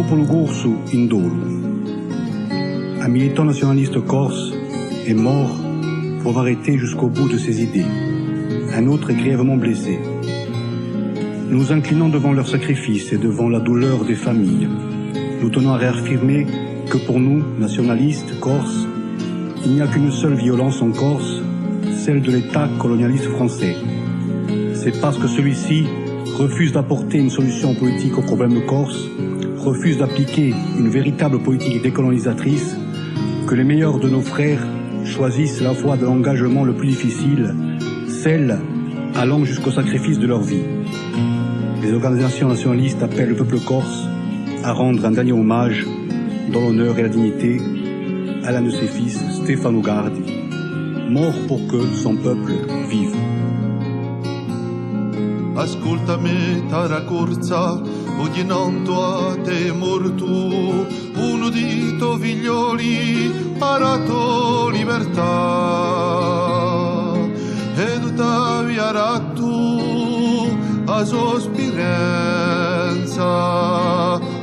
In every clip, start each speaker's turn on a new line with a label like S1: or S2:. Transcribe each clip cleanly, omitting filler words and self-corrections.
S1: popolo corso in dolo. Un militant nationaliste corse est mort pour avoir été jusqu'au bout de ses idées. Un autre est grièvement blessé. Nous nous inclinons devant leur sacrifice et devant la douleur des familles. Nous tenons à réaffirmer que pour nous, nationalistes corses, il n'y a qu'une seule violence en Corse, celle de l'État colonialiste français. C'est parce que celui-ci refuse d'apporter une solution politique au problème corse, refuse d'appliquer une véritable politique décolonisatrice, que les meilleurs de nos frères choisissent la voie de l'engagement le plus difficile, celle allant jusqu'au sacrifice de leur vie. Les organisations nationalistes appellent le peuple corse à rendre un dernier hommage dans l'honneur et la dignité à l'un de ses fils, Stefano Gardi, mort pour que son peuple vive.
S2: Ascoltami tara corsa, udinanto a te mortu, uno di to figlioli parato libertà, ed t'avviarà tu a sospirenza,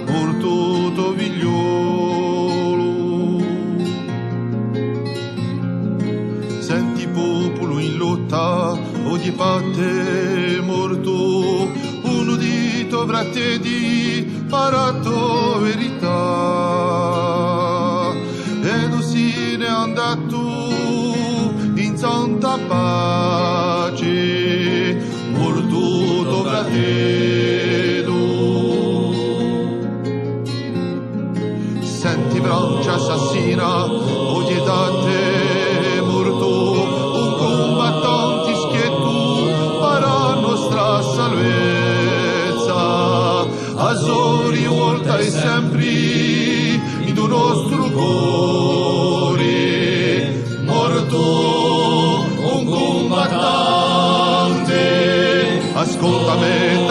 S2: mortu to figliolo. Senti popolo in lotta, ogni parte morto, uno dito bratte di parato verità, ed si ne è andato in santa pace, morto bratedo. Senti Francia assassina, ogni date morto, un combattante schietto para nostra salvezza, Azori volta e sempre in do nostro cuore, morto un combattante. Ascoltami